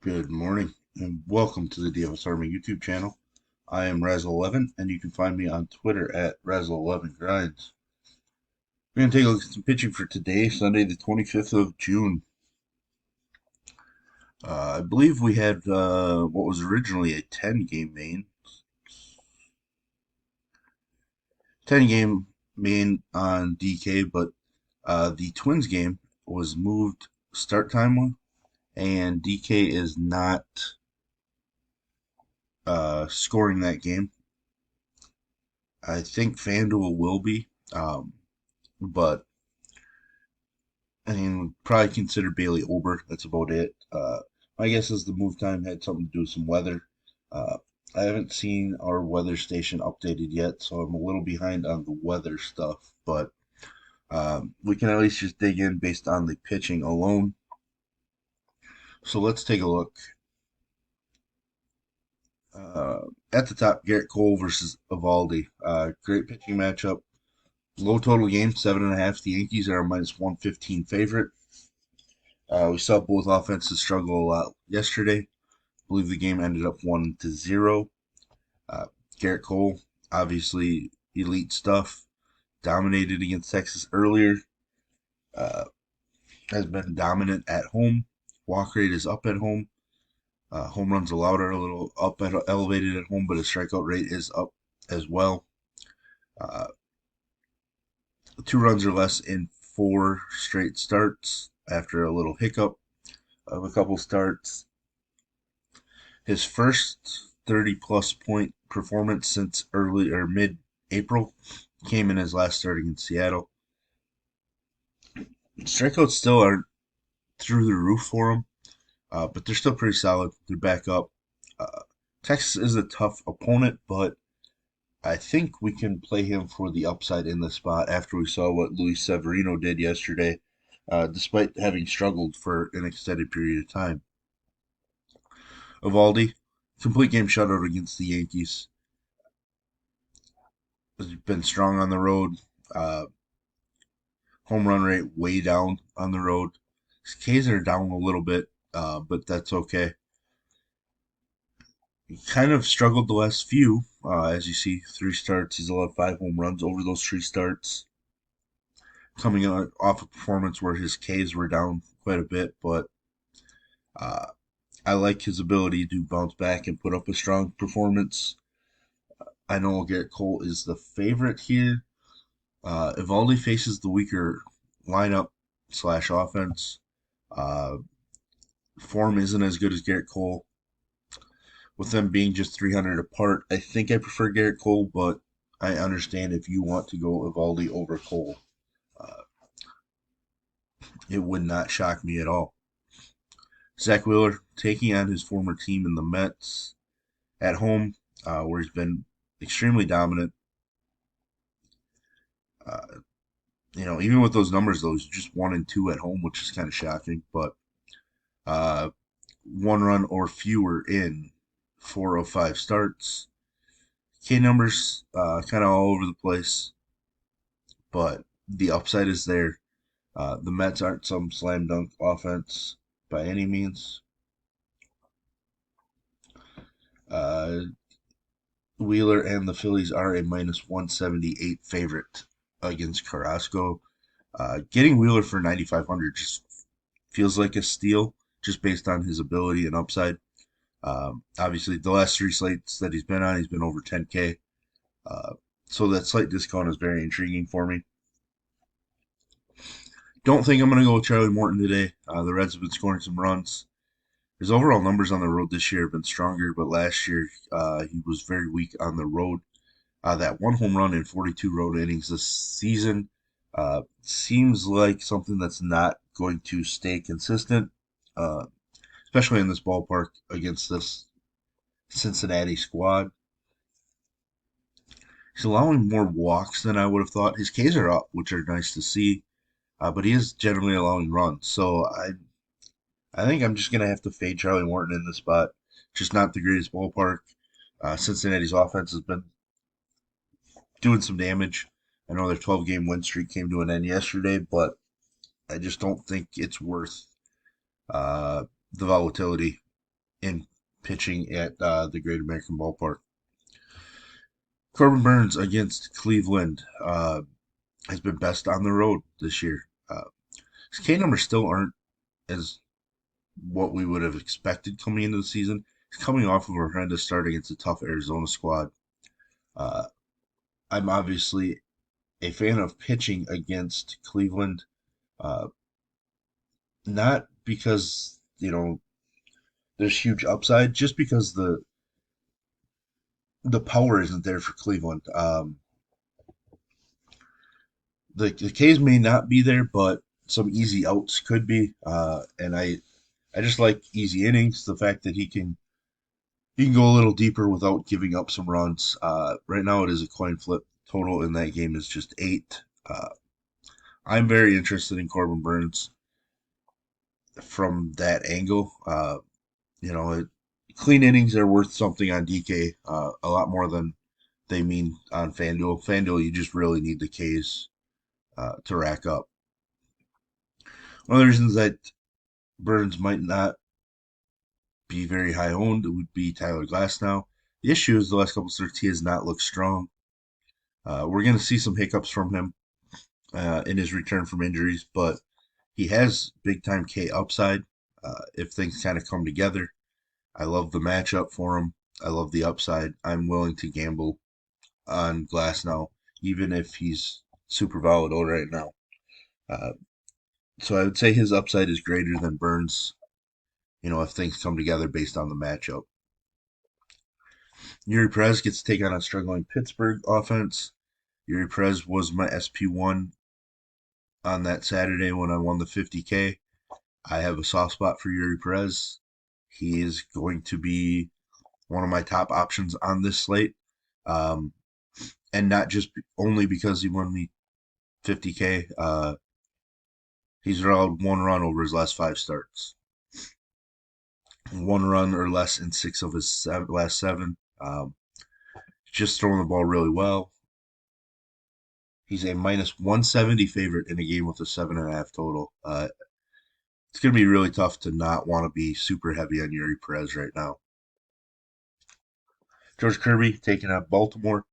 Good morning and welcome to the DFS Army YouTube channel. I am Razzle11 and you can find me on Twitter at Razzle11Grinds. We're going to take a look at some pitching for today, Sunday the 25th of June. I believe we had what was originally a 10-game main. 10-game main on DK, but the Twins game was moved start time and DK is not scoring that game. I think FanDuel will be, but I mean, probably consider Bailey over. That's about it. My guess is the move time had something to do with some weather. Uh, I haven't seen our weather station updated yet, so I'm a little behind on the weather stuff. But we can at least just dig in based on the pitching alone. So let's take a look. Uh, at the top, Garrett Cole versus Eovaldi. Great pitching matchup. Low total game, 7.5. The Yankees are a minus 115 favorite. We saw both offenses struggle a lot yesterday. I believe the game ended up 1-0. Uh, Garrett Cole, obviously elite stuff. Dominated against Texas earlier. Uh, has been dominant at home. Walk rate is up at home. Home runs allowed are a little up at elevated at home, but his strikeout rate is up as well. Uh, 2 runs or less in 4 straight starts after a little hiccup of a couple starts. His first 30 plus point performance since early or mid April came in his last start against Seattle. Strikeouts still aren't through the roof for him, but they're still pretty solid. They're back up. Uh, Texas is a tough opponent, but I think we can play him for the upside in the spot after we saw what Luis Severino did yesterday, despite having struggled for an extended period of time. Eovaldi, complete game shutout against the Yankees. Has been strong on the road. Uh, Home run rate way down on the road. His Ks are down a little bit, but that's okay. He kind of struggled the last few. As you see, 3 starts. He's allowed 5 home runs over those 3 starts. Coming off a performance where his Ks were down quite a bit, but uh, I like his ability to bounce back and put up a strong performance. I know Garrett Cole is the favorite here. Evaldi faces the weaker lineup slash offense. Uh, Form isn't as good as Garrett Cole. With them being just 300 apart, I think I prefer Garrett Cole, but I understand if you want to go Evaldi over Cole. Uh, it would not shock me at all. Zach Wheeler taking on his former team in the Mets at home, where he's been extremely dominant. Uh, even with those numbers, though, he's just 1-2 at home, which is kind of shocking. But 1 run or fewer in 4 of 5 starts. K numbers kind of all over the place, but the upside is there. The Mets aren't some slam dunk offense by any means. Uh, Wheeler and the Phillies are a minus 178 favorite against Carrasco. Getting Wheeler for 9,500 just feels like a steal, just based on his ability and upside. Obviously, the last 3 slates that he's been on, he's been over 10K. Uh, so that slight discount is very intriguing for me. Don't think I'm going to go with Charlie Morton today. The Reds have been scoring some runs. His overall numbers on the road this year have been stronger, but last year he was very weak on the road. That 1 home run in 42 road innings this season seems like something that's not going to stay consistent, uh, especially in this ballpark against this Cincinnati squad. He's allowing more walks than I would have thought. His Ks are up, which are nice to see, but he is generally allowing runs. So I think I'm just gonna have to fade Charlie Morton in this spot. Just not the greatest ballpark. Cincinnati's offense has been doing some damage. I know their 12-game win streak came to an end yesterday, but I just don't think it's worth uh, the volatility. in pitching at the Great American Ballpark. Corbin Burns against Cleveland has been best on the road this year. His K numbers still aren't as what we would have expected coming into the season. He's coming off of a horrendous start against a tough Arizona squad. Uh, I'm obviously a fan of pitching against Cleveland, uh, not because there's huge upside, just because the power isn't there for Cleveland. The K's may not be there, but some easy outs could be. And I just like easy innings. The fact that he can go a little deeper without giving up some runs. Right now it is a coin flip. Total in that game is just 8. I'm very interested in Corbin Burns from that angle. You know, it, clean innings are worth something on DK, a lot more than they mean on FanDuel. FanDuel, you just really need the K's to rack up. One of the reasons that Burns might not be very high owned would be Tyler Glasnow. The issue is the last couple starts he has not looked strong. We're going to see some hiccups from him in his return from injuries, but he has big time K upside if things kind of come together. I love the matchup for him. I love the upside. I'm willing to gamble on Glasnow, even if he's super volatile right now. Uh, so I would say his upside is greater than Burns, if things come together based on the matchup. Yuri Perez gets to take on a struggling Pittsburgh offense. Yuri Perez was my SP1 on that Saturday when I won the 50K. I have a soft spot for Yuri Perez. He is going to be one of my top options on this slate. Um, and not just only because he won me 50K. He's allowed 1 run over his last 5 starts. 1 run or less in 6 of his last 7. Just throwing the ball really well. He's a minus 170 favorite in a game with a 7.5 total. It's going to be really tough to not want to be super heavy on Yuri Perez right now. George Kirby taking out Baltimore.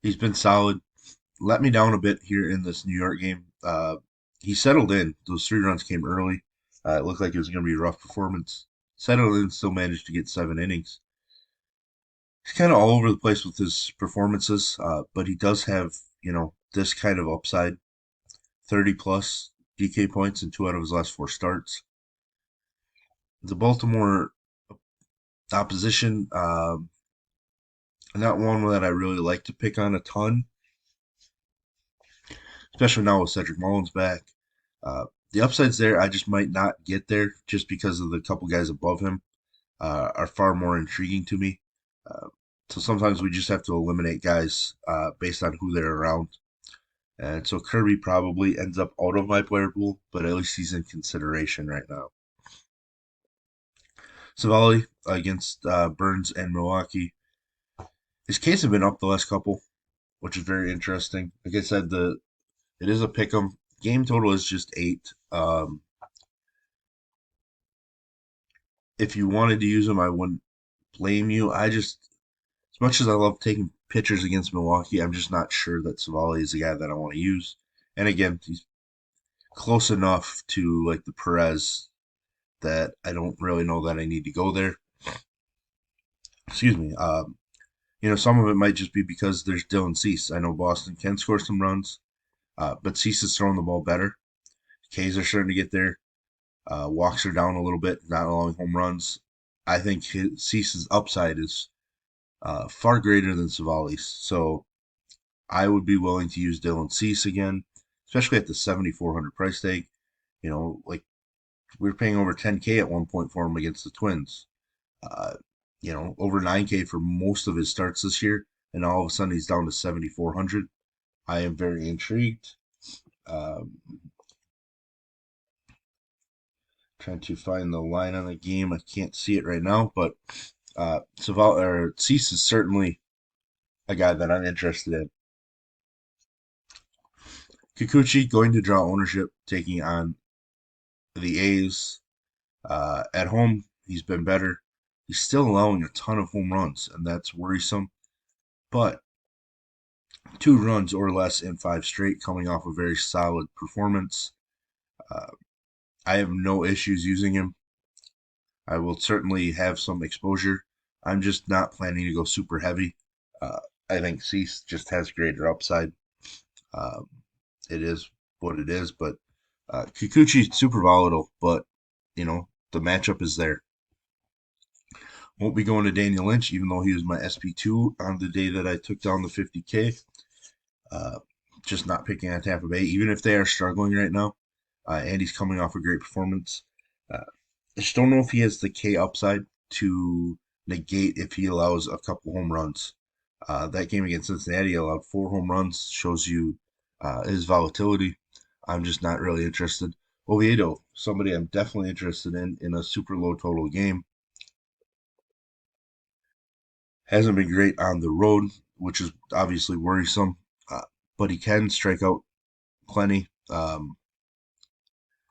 He's been solid. Let me down a bit here in this New York game. He settled in. Those 3 runs came early. It looked like it was going to be a rough performance. Settled in, still managed to get 7 innings. He's kind of all over the place with his performances, but he does have, this kind of upside. 30 plus DK points in 2 out of his last 4 starts. The Baltimore opposition, not one that I really like to pick on a ton, especially now with Cedric Mullins back. The upsides there, I just might not get there just because of the couple guys above him are far more intriguing to me. Uh, so sometimes we just have to eliminate guys based on who they're around. And so Kirby probably ends up out of my player pool, but at least he's in consideration right now. Savali against Burns and Milwaukee. His case have been up the last couple, which is very interesting. Like I said, it is a pick 'em. Game total is just 8. If you wanted to use him, I wouldn't blame you. As much as I love taking pitchers against Milwaukee, I'm just not sure that Savali is the guy that I want to use. And again, he's close enough to like the Perez that I don't really know that I need to go there. Excuse me. Some of it might just be because there's Dylan Cease. I know Boston can score some runs, but Cease is throwing the ball better. K's are starting to get there. Walks are down a little bit, not allowing home runs. I think Cease's upside is far greater than Savali's. So I would be willing to use Dylan Cease again, especially at the 7,400 price tag. Like we were paying over 10K at one point for him against the Twins. Uh, over 9K for most of his starts this year, and all of a sudden he's down to 7,400. I am very intrigued. Um, Trying to find the line on the game. I can't see it right now, but Cease is certainly a guy that I'm interested in. Kikuchi going to draw ownership, taking on the A's at home. He's been better. He's still allowing a ton of home runs, and that's worrisome. But 2 runs or less in 5 straight, coming off a very solid performance. Uh, I have no issues using him. I will certainly have some exposure. I'm just not planning to go super heavy. Uh, I think Cease just has greater upside. Um, it is what it is, but Kikuchi's super volatile, but the matchup is there. Won't be going to Daniel Lynch, even though he was my SP2 on the day that I took down the 50K. Uh, just not picking on Tampa Bay, even if they are struggling right now. And he's coming off a great performance. I just don't know if he has the K upside to negate if he allows a couple home runs. That game against Cincinnati allowed 4 home runs, shows you his volatility. I'm just not really interested. Oviedo, somebody I'm definitely interested in a super low total game. Hasn't been great on the road, which is obviously worrisome, but he can strike out plenty.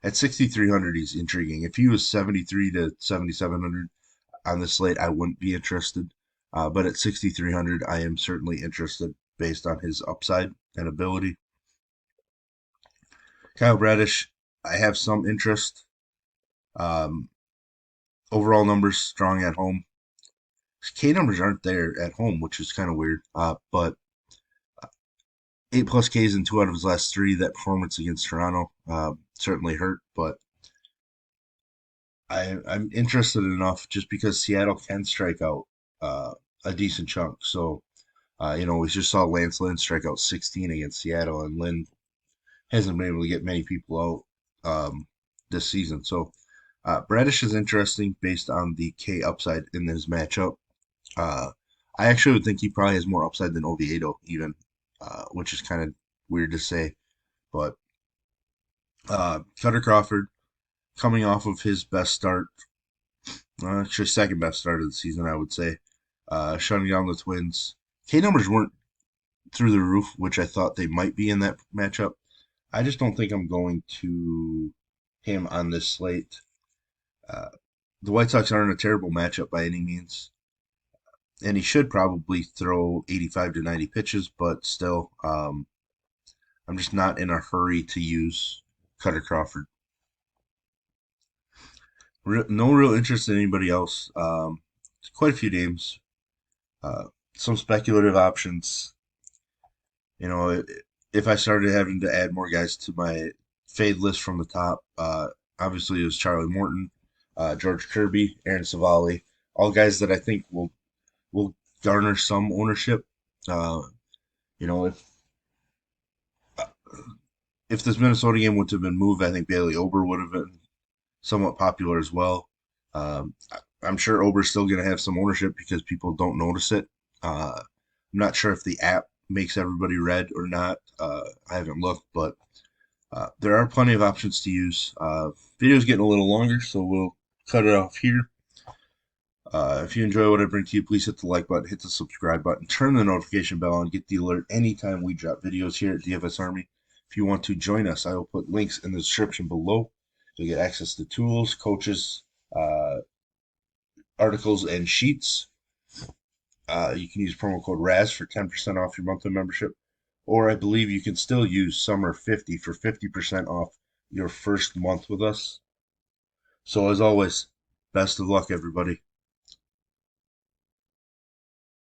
At 6,300, he's intriguing. If he was 73 to 7,700 on the slate, I wouldn't be interested. But at 6,300, I am certainly interested based on his upside and ability. Kyle Bradish, I have some interest. Um, Overall numbers strong at home. His K numbers aren't there at home, which is kind of weird. But 8+ Ks in 2 out of his last 3. That performance against Toronto certainly hurt, but I'm interested enough just because Seattle can strike out a decent chunk. So, we just saw Lance Lynn strike out 16 against Seattle, and Lynn hasn't been able to get many people out this season. So, Bradish is interesting based on the K upside in this matchup. Uh, I actually would think he probably has more upside than Oviedo, even, which is kind of weird to say. But Cutter Crawford, coming off of his best start, actually second best start of the season, I would say, shutting down the Twins. K numbers weren't through the roof, which I thought they might be in that matchup. I just don't think I'm going to him on this slate. Uh, the White Sox aren't a terrible matchup by any means, and he should probably throw 85 to 90 pitches, but still, I'm just not in a hurry to use Cutter Crawford. No real interest in anybody else. Quite a few names, uh, some speculative options. If I started having to add more guys to my fade list from the top, obviously it was Charlie Morton, George Kirby, Aaron Savali, all guys that I think will garner some ownership. Uh, you know, if this Minnesota game would have been moved, I think Bailey Ober would have been somewhat popular as well. I'm sure Ober's still going to have some ownership because people don't notice it. I'm not sure if the app makes everybody red or not. I haven't looked, but there are plenty of options to use. Video's getting a little longer, so we'll cut it off here. If you enjoy what I bring to you, please hit the like button, hit the subscribe button, turn the notification bell on, get the alert anytime we drop videos here at DFS Army. If you want to join us, I will put links in the description below. You'll get access to tools, coaches, articles, and sheets. You can use promo code RAZ for 10% off your monthly membership. Or I believe you can still use Summer50 for 50% off your first month with us. So as always, best of luck, everybody.